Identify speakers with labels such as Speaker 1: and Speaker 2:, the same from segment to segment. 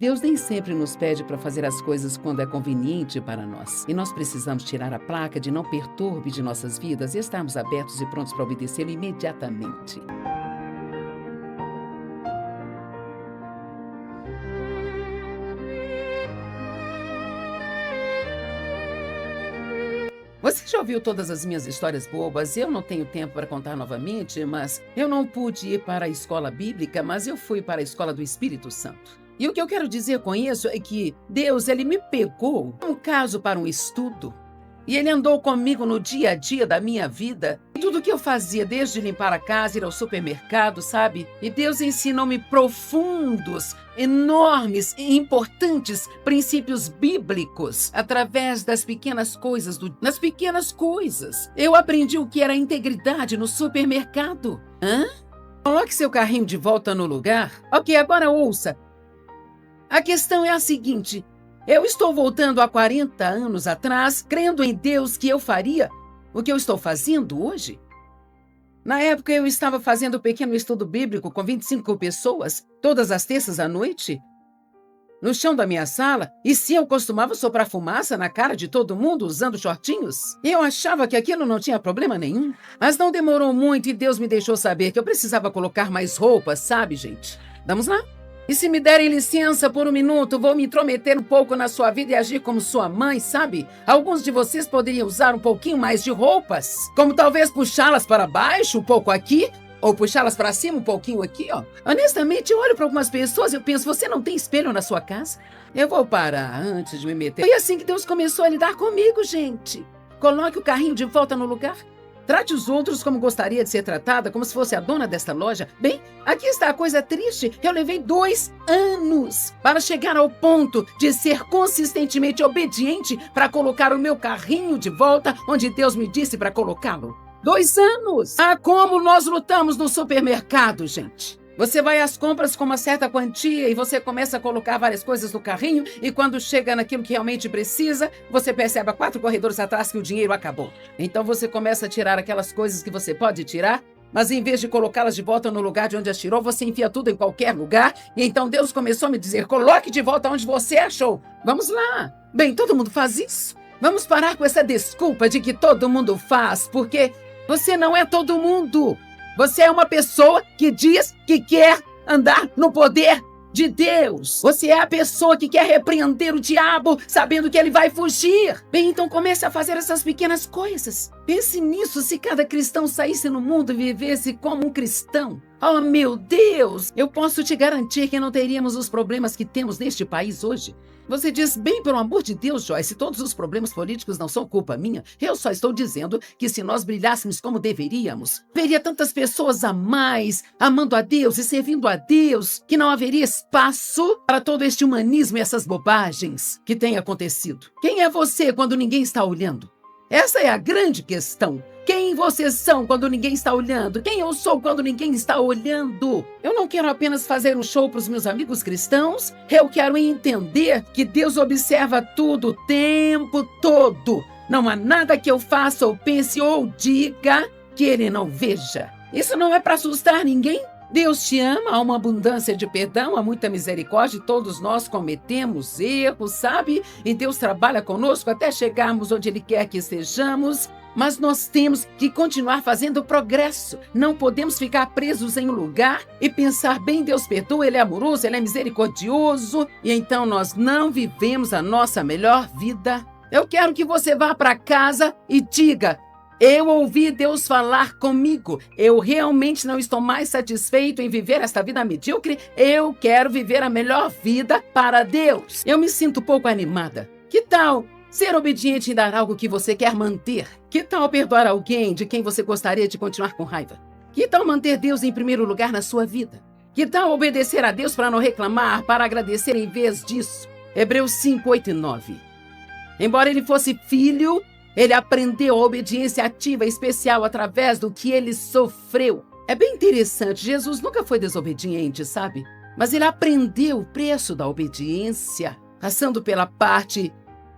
Speaker 1: Deus nem sempre nos pede para fazer as coisas quando é conveniente para nós. E nós precisamos tirar a placa de não perturbe de nossas vidas e estarmos abertos e prontos para obedecê-lo imediatamente. Você já ouviu todas as minhas histórias bobas? Eu não tenho tempo para contar novamente, mas eu não pude ir para a escola bíblica, mas eu fui para a escola do Espírito Santo. E o que eu quero dizer com isso é que Deus, ele me pegou um caso para um estudo. E ele andou comigo no dia a dia da minha vida. Tudo que eu fazia, desde limpar a casa, ir ao supermercado, sabe? E Deus ensinou-me profundos, enormes e importantes princípios bíblicos através das pequenas coisas. Das pequenas coisas. Eu aprendi o que era integridade no supermercado. Coloque seu carrinho de volta no lugar. Ok, agora ouça. A questão é a seguinte. Eu estou voltando há 40 anos atrás, crendo em Deus que eu faria o que eu estou fazendo hoje. Na época, eu estava fazendo um pequeno estudo bíblico com 25 pessoas, todas as terças à noite, no chão da minha sala, e sim, eu costumava soprar fumaça na cara de todo mundo usando shortinhos. E eu achava que aquilo não tinha problema nenhum. Mas não demorou muito e Deus me deixou saber que eu precisava colocar mais roupas, sabe, gente? Vamos lá? E se me derem licença por um minuto, vou me intrometer um pouco na sua vida e agir como sua mãe, sabe? Alguns de vocês poderiam usar um pouquinho mais de roupas, como talvez puxá-las para baixo um pouco aqui, ou puxá-las para cima um pouquinho aqui, ó. Honestamente, eu olho para algumas pessoas e eu penso, você não tem espelho na sua casa? Eu vou parar antes de me meter. Foi assim que Deus começou a lidar comigo, gente. Coloque o carrinho de volta no lugar. Trate os outros como gostaria de ser tratada, como se fosse a dona desta loja. Bem, aqui está a coisa triste. Eu levei 2 anos para chegar ao ponto de ser consistentemente obediente para colocar o meu carrinho de volta onde Deus me disse para colocá-lo. 2 anos! Ah, como nós lutamos no supermercado, gente! Você vai às compras com uma certa quantia e você começa a colocar várias coisas no carrinho e quando chega naquilo que realmente precisa, você percebe a 4 corredores atrás que o dinheiro acabou. Então você começa a tirar aquelas coisas que você pode tirar, mas em vez de colocá-las de volta no lugar de onde as tirou, você enfia tudo em qualquer lugar. E então Deus começou a me dizer, coloque de volta onde você achou. Vamos lá. Bem, todo mundo faz isso? Vamos parar com essa desculpa de que todo mundo faz, porque você não é todo mundo. Você é uma pessoa que diz que quer andar no poder de Deus. Você é a pessoa que quer repreender o diabo, sabendo que ele vai fugir. Bem, então comece a fazer essas pequenas coisas. Pense nisso, se cada cristão saísse no mundo e vivesse como um cristão. Oh, meu Deus! Eu posso te garantir que não teríamos os problemas que temos neste país hoje. Você diz, bem, pelo amor de Deus, Joyce, todos os problemas políticos não são culpa minha. Eu só estou dizendo que se nós brilhássemos como deveríamos, veria tantas pessoas a mais, amando a Deus e servindo a Deus, que não haveria espaço para todo este humanismo e essas bobagens que têm acontecido. Quem é você quando ninguém está olhando? Essa é a grande questão. Quem vocês são quando ninguém está olhando? Quem eu sou quando ninguém está olhando? Eu não quero apenas fazer um show para os meus amigos cristãos. Eu quero entender que Deus observa tudo o tempo todo. Não há nada que eu faça ou pense ou diga que Ele não veja. Isso não é para assustar ninguém. Deus te ama, há uma abundância de perdão, há muita misericórdia e todos nós cometemos erros, sabe? E Deus trabalha conosco até chegarmos onde Ele quer que estejamos. Mas nós temos que continuar fazendo progresso. Não podemos ficar presos em um lugar e pensar, bem, Deus perdoa, Ele é amoroso, Ele é misericordioso. E então nós não vivemos a nossa melhor vida. Eu quero que você vá para casa e diga, eu ouvi Deus falar comigo. Eu realmente não estou mais satisfeito em viver esta vida medíocre. Eu quero viver a melhor vida para Deus. Eu me sinto pouco animada. Que tal ser obediente em dar algo que você quer manter? Que tal perdoar alguém de quem você gostaria de continuar com raiva? Que tal manter Deus em primeiro lugar na sua vida? Que tal obedecer a Deus para não reclamar, para agradecer em vez disso? Hebreus 5, 8 e 9. Embora ele fosse filho, ele aprendeu a obediência ativa e especial através do que ele sofreu. É bem interessante, Jesus nunca foi desobediente, sabe? Mas ele aprendeu o preço da obediência, passando pela parte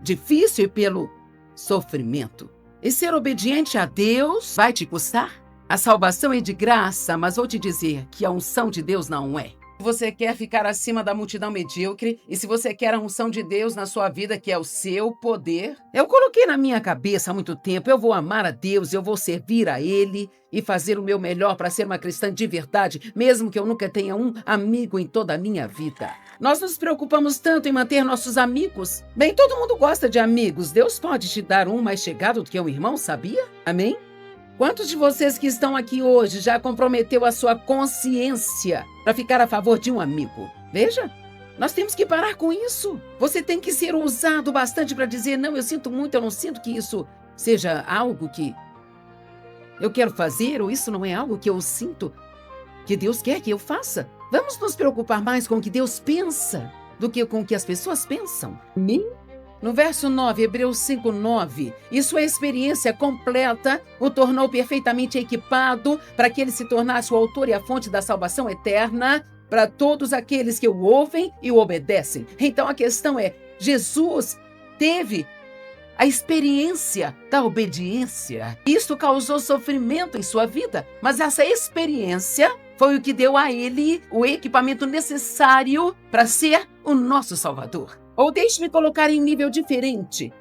Speaker 1: difícil e pelo sofrimento. E ser obediente a Deus vai te custar? A salvação é de graça, mas vou te dizer que a unção de Deus não é. Se você quer ficar acima da multidão medíocre e se você quer a unção de Deus na sua vida, que é o seu poder, eu coloquei na minha cabeça há muito tempo, eu vou amar a Deus, eu vou servir a Ele e fazer o meu melhor para ser uma cristã de verdade, mesmo que eu nunca tenha um amigo em toda a minha vida. Nós nos preocupamos tanto em manter nossos amigos. Bem, todo mundo gosta de amigos. Deus pode te dar um mais chegado do que um irmão, sabia? Amém? Quantos de vocês que estão aqui hoje já comprometeu a sua consciência para ficar a favor de um amigo? Veja, nós temos que parar com isso. Você tem que ser ousado bastante para dizer, não, eu sinto muito, eu não sinto que isso seja algo que eu quero fazer, ou isso não é algo que eu sinto que Deus quer que eu faça. Vamos nos preocupar mais com o que Deus pensa do que com o que as pessoas pensam. Amém? No verso 9, Hebreus 5:9, e sua experiência completa o tornou perfeitamente equipado para que ele se tornasse o autor e a fonte da salvação eterna para todos aqueles que o ouvem e o obedecem. Então a questão é, Jesus teve a experiência da obediência. Isto causou sofrimento em sua vida, mas essa experiência foi o que deu a ele o equipamento necessário para ser o nosso Salvador. Ou deixe-me colocar em nível diferente.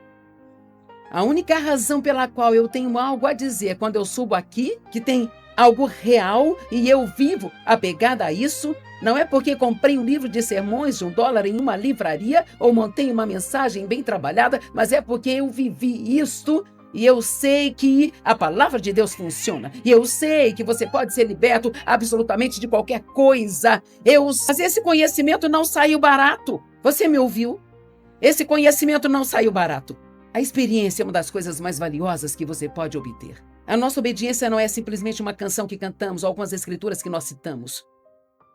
Speaker 1: A única razão pela qual eu tenho algo a dizer quando eu subo aqui, que tem algo real e eu vivo apegada a isso, não é porque comprei um livro de sermões de $1 em uma livraria ou montei uma mensagem bem trabalhada, mas é porque eu vivi isto e eu sei que a palavra de Deus funciona. E eu sei que você pode ser liberto absolutamente de qualquer coisa. Mas esse conhecimento não saiu barato. Você me ouviu? Esse conhecimento não saiu barato. A experiência é uma das coisas mais valiosas que você pode obter. A nossa obediência não é simplesmente uma canção que cantamos ou algumas escrituras que nós citamos.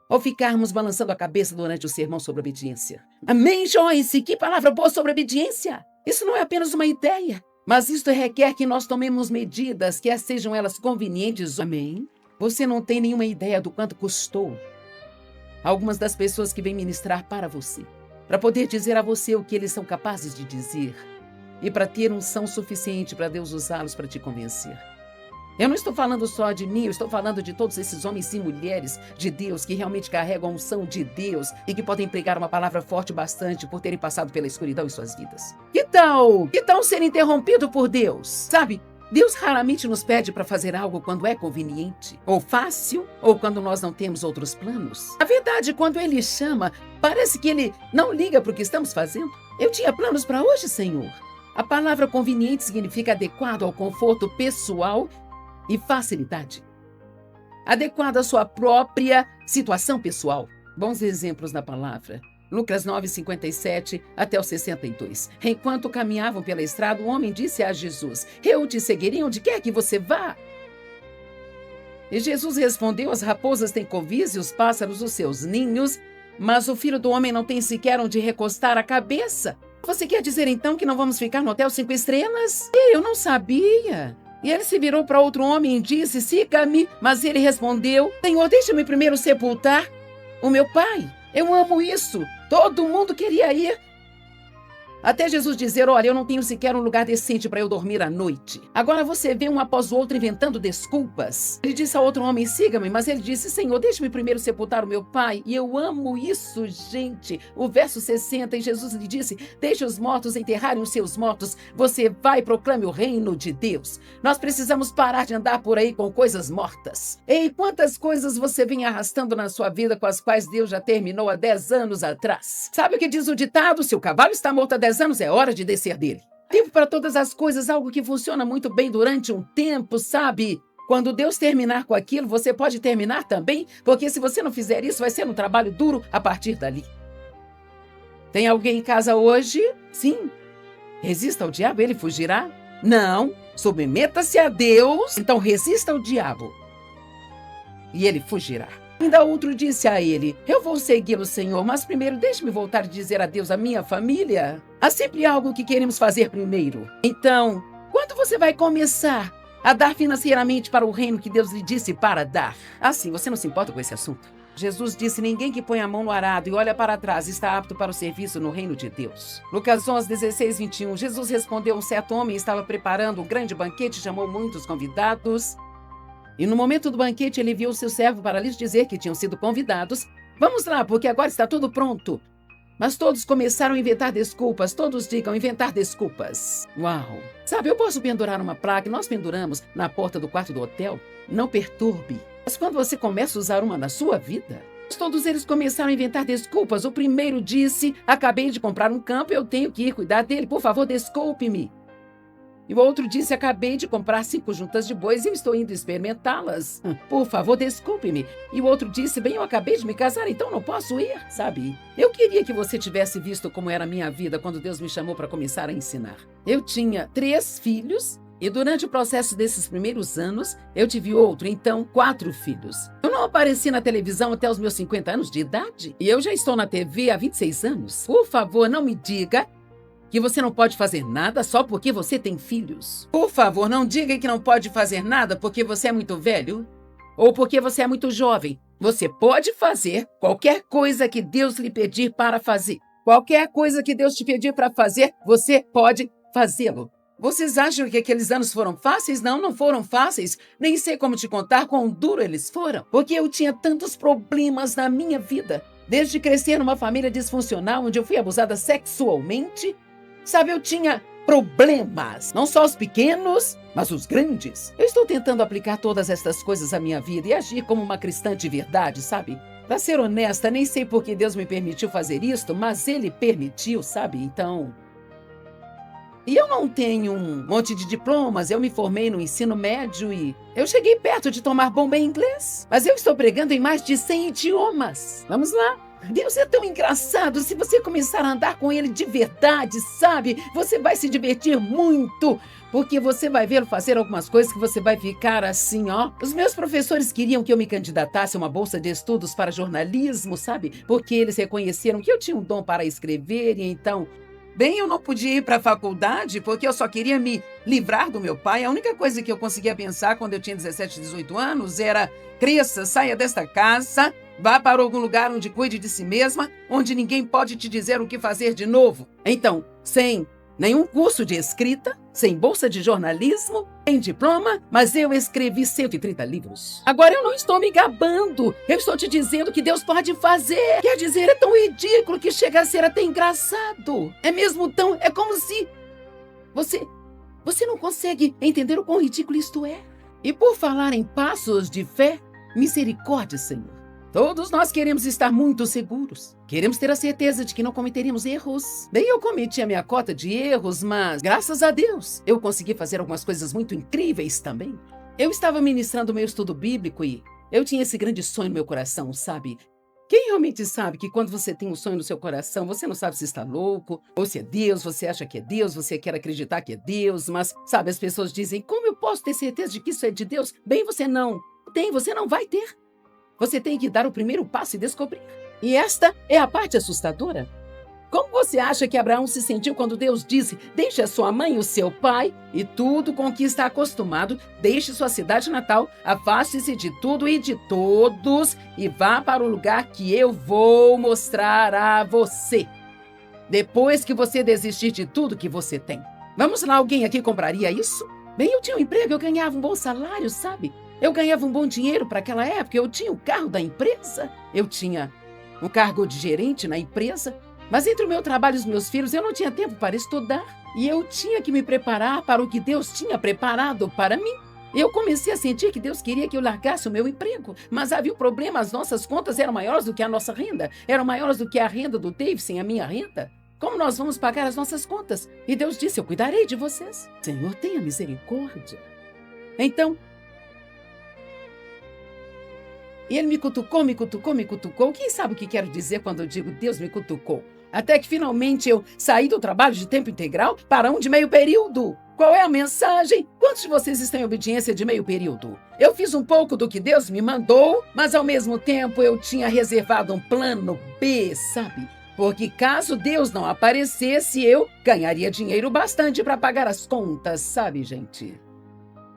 Speaker 1: Ou ficarmos balançando a cabeça durante o sermão sobre obediência. Amém, Joyce? Que palavra boa sobre obediência! Isso não é apenas uma ideia, mas isto requer que nós tomemos medidas, quer sejam elas convenientes. Amém? Você não tem nenhuma ideia do quanto custou algumas das pessoas que vêm ministrar para você, para poder dizer a você o que eles são capazes de dizer e para ter unção suficiente para Deus usá-los para te convencer. Eu não estou falando só de mim, eu estou falando de todos esses homens e mulheres de Deus que realmente carregam a unção de Deus e que podem pregar uma palavra forte bastante por terem passado pela escuridão em suas vidas. Que tal ser interrompido por Deus? Sabe, Deus raramente nos pede para fazer algo quando é conveniente, ou fácil, ou quando nós não temos outros planos. Na verdade, quando Ele chama, parece que Ele não liga para o que estamos fazendo. Eu tinha planos para hoje, Senhor. A palavra conveniente significa adequado ao conforto pessoal e facilidade. Adequado à sua própria situação pessoal. Bons exemplos na palavra. Lucas 9:57 até o 62. Enquanto caminhavam pela estrada, o homem disse a Jesus: eu te seguirei onde quer que você vá. E Jesus respondeu: as raposas têm covis e os pássaros os seus ninhos, mas o filho do homem não tem sequer onde recostar a cabeça. Você quer dizer então que não vamos ficar no hotel 5 estrelas? Eu não sabia. E ele se virou para outro homem e disse: siga-me. Mas ele respondeu: Senhor, deixa-me primeiro sepultar o meu pai. Eu amo isso. Todo mundo queria ir. Até Jesus dizer: olha, eu não tenho sequer um lugar decente para eu dormir à noite. Agora você vê um após o outro inventando desculpas. Ele disse ao outro homem: siga-me. Mas ele disse: Senhor, deixe-me primeiro sepultar o meu pai. E eu amo isso, gente. O verso 60, e Jesus lhe disse: deixe os mortos enterrarem os seus mortos. Você vai e proclame o reino de Deus. Nós precisamos parar de andar por aí com coisas mortas. Ei, quantas coisas você vem arrastando na sua vida com as quais Deus já terminou há 10 anos atrás? Sabe o que diz o ditado? Se o cavalo está morto há 10 anos, é hora de descer dele. Tempo para todas as coisas, algo que funciona muito bem durante um tempo, sabe? Quando Deus terminar com aquilo, você pode terminar também, porque se você não fizer isso, vai ser um trabalho duro a partir dali. Tem alguém em casa hoje? Sim. Resista ao diabo, ele fugirá? Não. Submeta-se a Deus, então resista ao diabo e ele fugirá. Ainda outro disse a ele: eu vou segui-lo, Senhor, mas primeiro deixe-me voltar e dizer adeus à minha família. Há sempre algo que queremos fazer primeiro. Então, quando você vai começar a dar financeiramente para o reino que Deus lhe disse para dar? Assim, você não se importa com esse assunto? Jesus disse: ninguém que põe a mão no arado e olha para trás está apto para o serviço no reino de Deus. Lucas 11:16-21. Jesus respondeu: um certo homem estava preparando um grande banquete e chamou muitos convidados. E no momento do banquete ele viu o seu servo para lhes dizer que tinham sido convidados, Vamos lá, porque agora está tudo pronto. Mas todos começaram a inventar desculpas. Todos digam inventar desculpas. Uau! Sabe, eu posso pendurar uma placa. Nós penduramos na porta do quarto do hotel. Não perturbe. Mas quando você começa a usar uma na sua vida, todos eles começaram a inventar desculpas. O primeiro disse, acabei de comprar um campo, eu tenho que ir cuidar dele. Por favor, desculpe-me. E o outro disse, acabei de comprar 5 juntas de bois e eu estou indo experimentá-las. Por favor, desculpe-me. E o outro disse, bem, eu acabei de me casar, então não posso ir, sabe? Eu queria que você tivesse visto como era a minha vida quando Deus me chamou para começar a ensinar. Eu tinha 3 filhos e durante o processo desses primeiros anos, eu tive outro, então 4 filhos. Eu não apareci na televisão até os meus 50 anos de idade e eu já estou na TV há 26 anos. Por favor, não me diga que você não pode fazer nada só porque você tem filhos. Por favor, não diga que não pode fazer nada porque você é muito velho ou porque você é muito jovem. Você pode fazer qualquer coisa que Deus lhe pedir para fazer. Qualquer coisa que Deus te pedir para fazer, você pode fazê-lo. Vocês acham que aqueles anos foram fáceis? Não, não foram fáceis. Nem sei como te contar quão duro eles foram. Porque eu tinha tantos problemas na minha vida. Desde crescer numa família disfuncional, onde eu fui abusada sexualmente. Sabe, eu tinha problemas, não só os pequenos, mas os grandes. Eu estou tentando aplicar todas estas coisas à minha vida e agir como uma cristã de verdade, sabe? Para ser honesta, nem sei por que Deus me permitiu fazer isto, mas Ele permitiu, sabe? Então... E eu não tenho um monte de diplomas, eu me formei no ensino médio e eu cheguei perto de tomar bomba em inglês. Mas eu estou pregando em mais de 100 idiomas. Vamos lá. Deus é tão engraçado, se você começar a andar com Ele de verdade, sabe? Você vai se divertir muito, porque você vai vê-lo fazer algumas coisas que você vai ficar assim, ó. Os meus professores queriam que eu me candidatasse a uma bolsa de estudos para jornalismo, sabe? Porque eles reconheceram que eu tinha um dom para escrever e então... Bem, eu não podia ir para a faculdade porque eu só queria me livrar do meu pai. A única coisa que eu conseguia pensar quando eu tinha 17, 18 anos era: cresça, saia desta casa, vá para algum lugar onde cuide de si mesma, onde ninguém pode te dizer o que fazer de novo. Então, sem nenhum curso de escrita, sem bolsa de jornalismo, sem diploma, mas eu escrevi 130 livros. Agora eu não estou me gabando, eu estou te dizendo que Deus pode fazer. Quer dizer, é tão ridículo que chega a ser até engraçado. É mesmo tão... É como se... Você não consegue entender o quão ridículo isto é. E por falar em passos de fé, misericórdia, Senhor. Todos nós queremos estar muito seguros. Queremos ter a certeza de que não cometeríamos erros. Bem, eu cometi a minha cota de erros, mas, graças a Deus, eu consegui fazer algumas coisas muito incríveis também. Eu estava ministrando o meu estudo bíblico e eu tinha esse grande sonho no meu coração, sabe? Quem realmente sabe que quando você tem um sonho no seu coração, você não sabe se está louco, ou se é Deus, você acha que é Deus, você quer acreditar que é Deus, mas, sabe, as pessoas dizem, como eu posso ter certeza de que isso é de Deus? Bem, você não tem, você não vai ter. Você tem que dar o primeiro passo e descobrir. E esta é a parte assustadora. Como você acha que Abraão se sentiu quando Deus disse, deixe a sua mãe e o seu pai e tudo com que está acostumado, deixe sua cidade natal, afaste-se de tudo e de todos e vá para o lugar que eu vou mostrar a você. Depois que você desistir de tudo que você tem. Vamos lá, alguém aqui compraria isso? Bem, eu tinha um emprego, eu ganhava um bom salário, sabe? Eu ganhava um bom dinheiro para aquela época, eu tinha o carro da empresa, eu tinha um cargo de gerente na empresa, mas entre o meu trabalho e os meus filhos eu não tinha tempo para estudar e eu tinha que me preparar para o que Deus tinha preparado para mim. Eu comecei a sentir que Deus queria que eu largasse o meu emprego, mas havia um problema, as nossas contas eram maiores do que a nossa renda, eram maiores do que a renda do Dave sem a minha renda. Como nós vamos pagar as nossas contas? E Deus disse, eu cuidarei de vocês. Senhor, tenha misericórdia. Então, e ele me cutucou, me cutucou, me cutucou. Quem sabe o que quero dizer quando eu digo Deus me cutucou? Até que finalmente eu saí do trabalho de tempo integral para um de meio período. Qual é a mensagem? Quantos de vocês estão em obediência de meio período? Eu fiz um pouco do que Deus me mandou, mas ao mesmo tempo eu tinha reservado um plano B, sabe? Porque caso Deus não aparecesse, eu ganharia dinheiro bastante para pagar as contas, sabe, gente?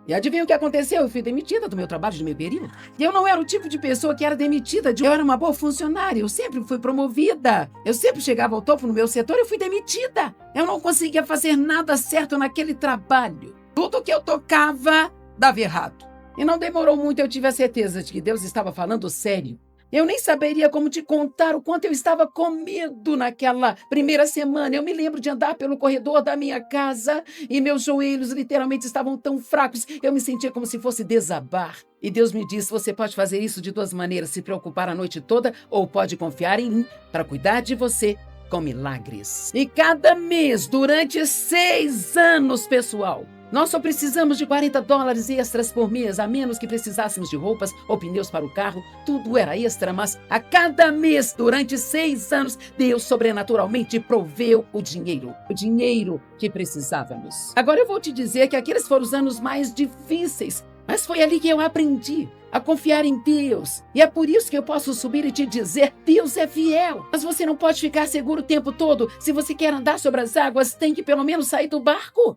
Speaker 1: E adivinha o que aconteceu? Eu fui demitida do meu trabalho de meio período. E eu não era o tipo de pessoa que era demitida. Eu era uma boa funcionária, eu sempre fui promovida. Eu sempre chegava ao topo no meu setor e eu fui demitida. Eu não conseguia fazer nada certo naquele trabalho. Tudo que eu tocava dava errado. E não demorou muito, eu tive a certeza de que Deus estava falando sério. Eu nem saberia como te contar o quanto eu estava com medo naquela primeira semana. Eu me lembro de andar pelo corredor da minha casa e meus joelhos literalmente estavam tão fracos. Eu me sentia como se fosse desabar. E Deus me disse: você pode fazer isso de duas maneiras, se preocupar a noite toda ou pode confiar em mim para cuidar de você com milagres. E cada mês, durante 6 anos, pessoal, nós só precisamos de $40 extras por mês, a menos que precisássemos de roupas ou pneus para o carro. Tudo era extra, mas a cada mês, durante 6 anos, Deus sobrenaturalmente proveu o dinheiro que precisávamos. Agora eu vou te dizer que aqueles foram os anos mais difíceis, mas foi ali que eu aprendi a confiar em Deus. E é por isso que eu posso subir e te dizer: Deus é fiel. Mas você não pode ficar seguro o tempo todo. Se você quer andar sobre as águas, tem que pelo menos sair do barco.